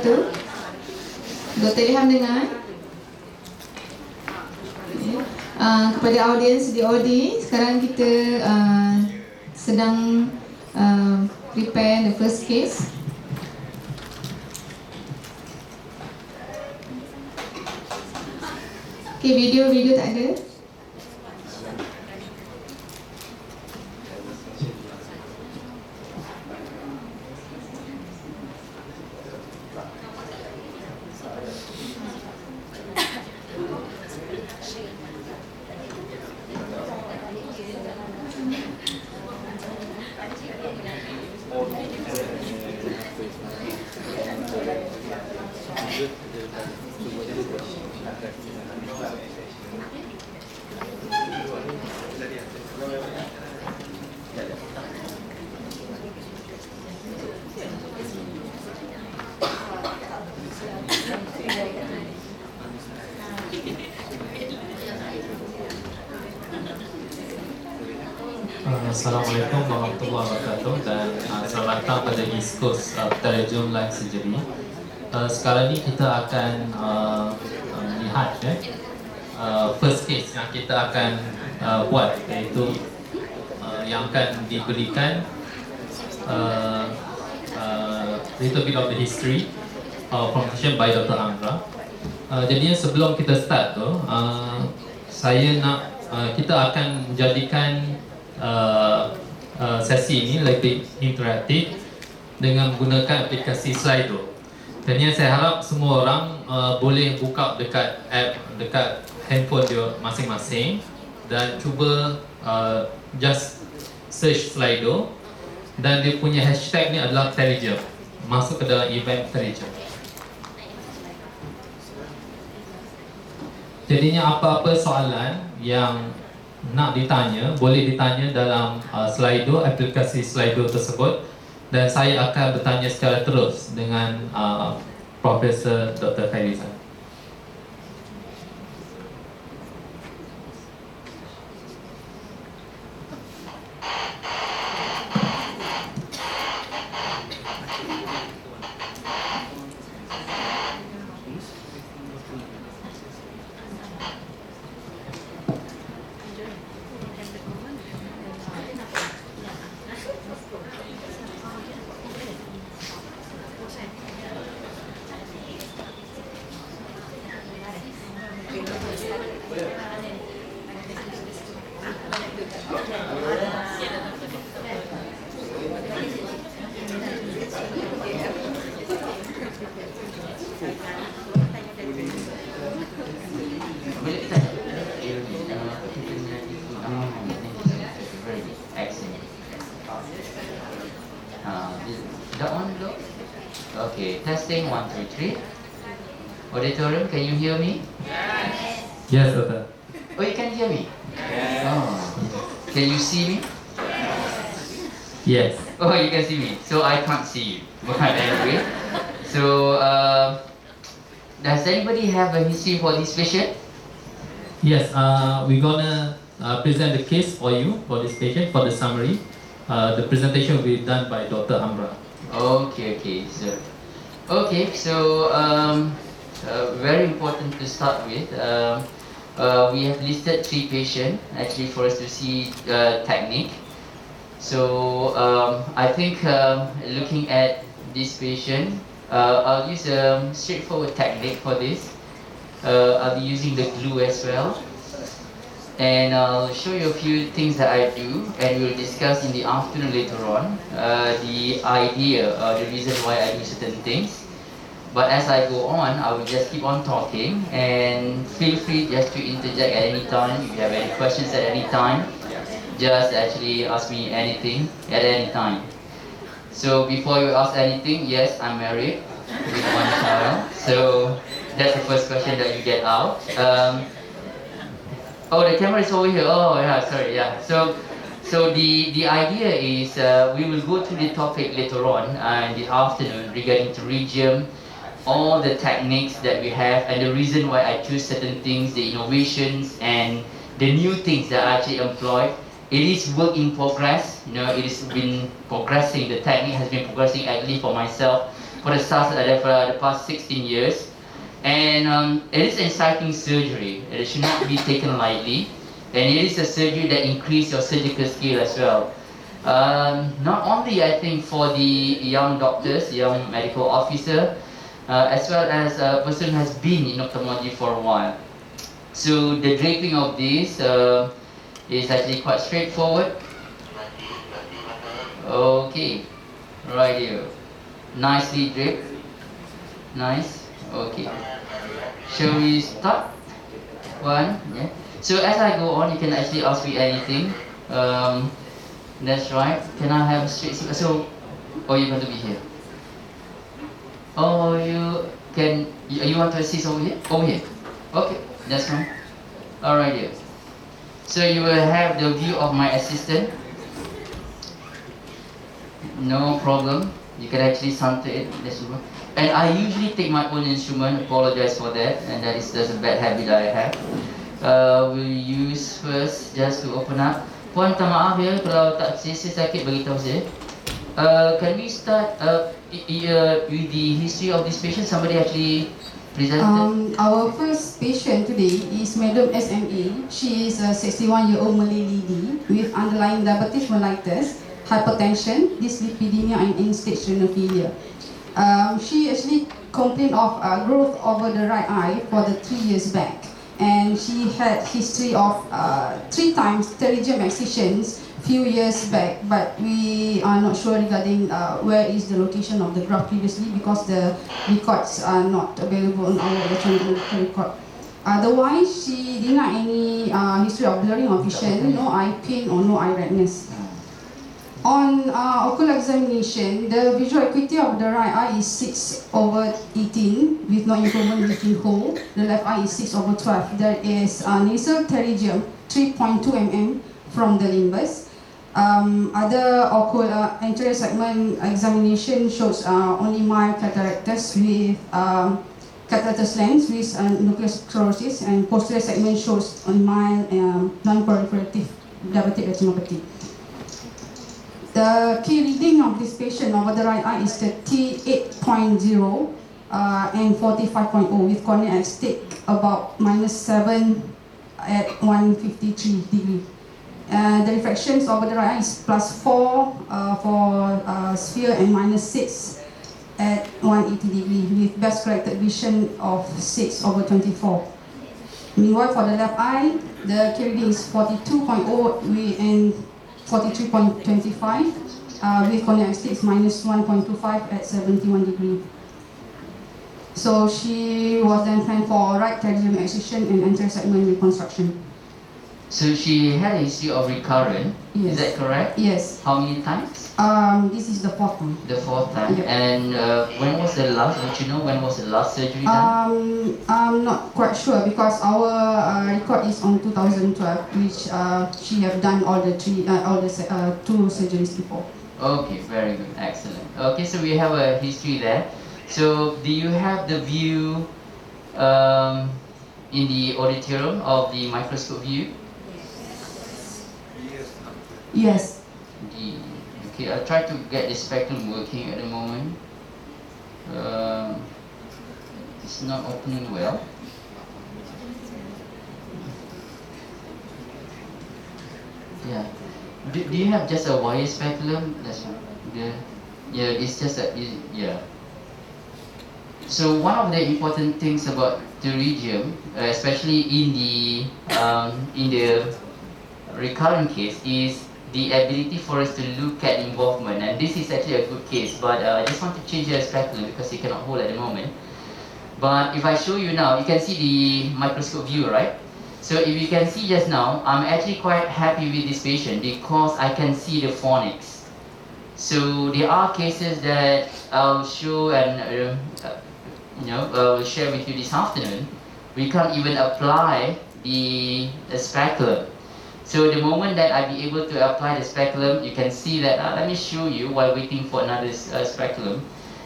satu. Dr. Ilham dengar. Kepada audiens di OD, sekarang kita sedang prepare the first case. Okay, video tak ada. Assalamualaikum warahmatullahi wabarakatuh dan selamat datang pada East Coast Pterygium Live Surgery. Sekarang ni kita akan melihat first case yang kita akan buat, iaitu yang akan diberikan little bit of the history presentation by Dr. Amra. Jadinya sebelum kita start tu, saya nak kita akan menjadikan sesi ini lebih interaktif dengan menggunakan aplikasi Slido. Dan yang saya harap semua orang boleh buka dekat app, dekat handphone dia masing-masing dan cuba just search Slido, dan dia punya hashtag ni adalah Pterygium. Masuk ke dalam event Pterygium. Jadinya apa-apa soalan yang nak ditanya, boleh ditanya dalam Slido, aplikasi Slido tersebut, dan saya akan bertanya secara terus dengan Profesor Dr. Khairidzan. Okay, testing 1, 2, 3. Auditorium, can you hear me? Yes, Doctor. Oh, you can hear me? Oh. Can you see me? Yes. Oh, you can see me. So I can't see you. But anyway, so does anybody have a history for this patient? Yes, we're gonna present the case for you, for this patient, for the summary. The presentation will be done by Dr. Amra. Okay, so very important to start with. We have listed 3 patients actually for us to see technique. So I think looking at this patient, I'll use a straightforward technique for this. I'll be using the glue as well, and I'll show you a few things that I do, and we'll discuss in the afternoon later on the idea, the reason why I do certain things. But as I go on, I will just keep on talking, and feel free just to interject at any time. If you have any questions at any time, just actually ask me anything at any time. So before you ask anything, yes, I'm married with 1 child. So that's the first question that you get out. Oh, the camera is over here. Oh, yeah, sorry, yeah. So the idea is we will go through the topic later on in the afternoon regarding Pterygium, all the techniques that we have, and the reason why I choose certain things, the innovations and the new things that I actually employ. It is work in progress. You know, it has been progressing. The technique has been progressing, at least for myself, for the past 16 years. And it is an exciting surgery. It should not be taken lightly. And it is a surgery that increases your surgical skill as well. Not only I think for the young doctors, young medical officer, as well as a person who has been in ophthalmology for a while. So the draping of this is actually quite straightforward. Okay, right here. Nicely draped. Nice. Okay. Shall we start? One. Yeah. So as I go on, you can actually ask me anything. That's right. Can I have a straight seat? So, oh, you're going to be here. Oh, you can. You want to assist over here? Over here. Okay, that's fine. All right, here. So you will have the view of my assistant. No problem. You can actually center it. And I usually take my own instrument. Apologize for that. And that is just a bad habit I have. We'll use first just to open up. Puan, minta maaf ya kalau tak sakit beritahu saya. Can we start with the history of this patient? Somebody actually presented. Our first patient today is Madam SMA. She is a 61-year-old Malay lady with underlying diabetes mellitus, hypertension, dyslipidemia, and end-stage renal failure. She actually complained of growth over the right eye for the 3 years back. And she had history of 3 times pterygium excisions few years back, but we are not sure regarding where is the location of the graft previously because the records are not available on our electronic medical record. Otherwise, she denied any history of blurring of vision, no eye pain or no eye redness. On ocular examination, the visual acuity of the right eye is 6/18 with no improvement between whole. The left eye is 6/12. There is nasal pterygium 3.2 mm from the limbus. Other ocular anterior segment examination shows only mild cataractus with cataractus lens with nuclear sclerosis, and posterior segment shows only mild non-proliferative diabetic retinopathy. The key reading of this patient over the right eye is 38.0 and 45.0 with cornea at stake about -7 at 153 degree. The refractions over the right eye is +4 for sphere and -6 at 180 degree with best corrected vision of 6/24. Meanwhile, for the left eye, the key reading is 42.0 and 43.25 with cornea at stake -1.25 at 71 degree. So she was then planned for right pterygium excision and anterior segment reconstruction. So she had a history of recurrent. Yes. Is that correct? Yes. How many times? This is the 4th time. The 4th time. Yep. And when was the last? Would you know when was the last surgery done? I'm not quite sure because our record is on 2012, which she have done all the 2 surgeries before. Okay, very good, excellent. Okay, so we have a history there. So do you have the view in the auditorium of the microscope view? Yes. Okay, I'll try to get the spectrum working at the moment. It's not opening well. Yeah. Do you have just a wire speculum? That's one. Yeah, it's just a yeah. So one of the important things about pterygium, especially in the recurrent case, is the ability for us to look at involvement, and this is actually a good case, but I just want to change the speculum because it cannot hold at the moment. But if I show you now, you can see the microscope view, right? So if you can see just now, I'm actually quite happy with this patient because I can see the phonics. So there are cases that I'll show and will share with you this afternoon. We can't even apply the speculum. So the moment that I be able to apply the speculum, you can see that, let me show you while waiting for another speculum.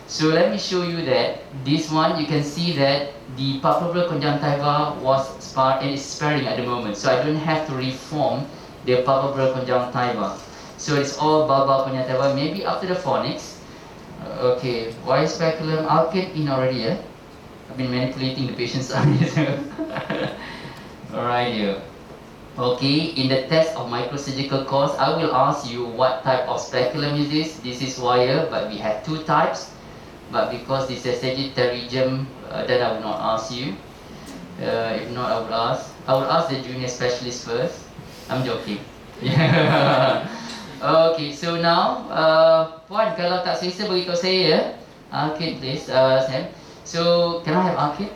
So let me show you that this one, you can see that the palpebral conjunctiva was sparse and is sparing at the moment. So I don't have to reform the palpebral conjunctiva. So it's all bulbar conjunctiva. Maybe after the phonics, Okay, why speculum? Alkane in already, yeah? I've been manipulating the patient's eyes. Alright, yeah. Okay, in the test of microsurgical course, I will ask you what type of speculum is this. This is wire, but we have two types. But because this is Pterygium, then I will not ask you. If not, I would ask the junior specialist first. I'm joking. Okay, so now, Puan, kalau tak selesa beritahu saya ya. Alkane please, Sam. So, can I have Alkane?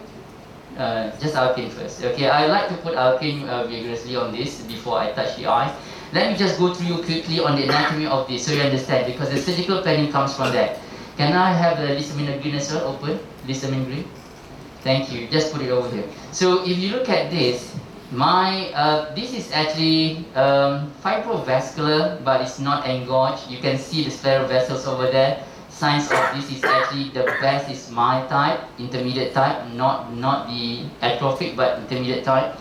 Just Alkane first. Okay, I like to put Alkane vigorously on this before I touch the eye. Let me just go through you quickly on the anatomy of this so you understand, because the surgical planning comes from that. Can I have the lissamine green as well? Open, lissamine green. Thank you. Just put it over here. So if you look at this, this is actually fibrovascular, but it's not engorged. You can see the scleral vessels over there. Signs of this is actually the best is my type, intermediate type, not the atrophic but intermediate type.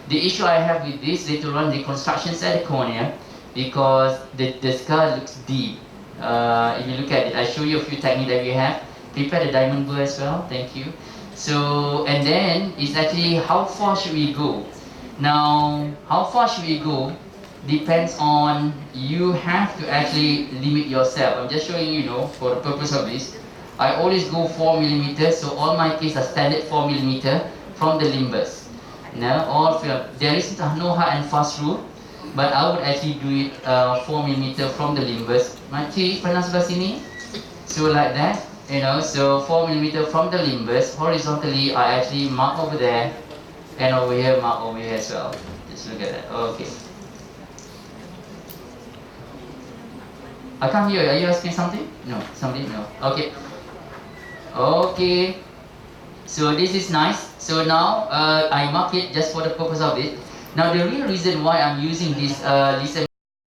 The issue I have with this later on, reconstructions at the cornea, because the scar looks deep. If you look at it, I show you a few techniques that we have. Prepare the diamond burr as well. Thank you. So, and then it's actually how far should we go? Now, how far should we go depends on, you have to actually limit yourself. I'm just showing you, for the purpose of this. I always go 4 millimeters, so all my cases are standard 4 millimeter from the limbus. Now, all film. There is no hard and fast rule, but I would actually do it 4 millimeter from the limbus. Makcik, pernah sebelah sini? So like that. So 4 millimeter from the limbus, horizontally I actually mark over there, and over here, mark over here as well. Just look at that. Okay. I can't hear you. Are you asking something? No. Somebody? No. Okay. Okay. So this is nice. So now I mark it just for the purpose of it. Now the real reason why I'm using this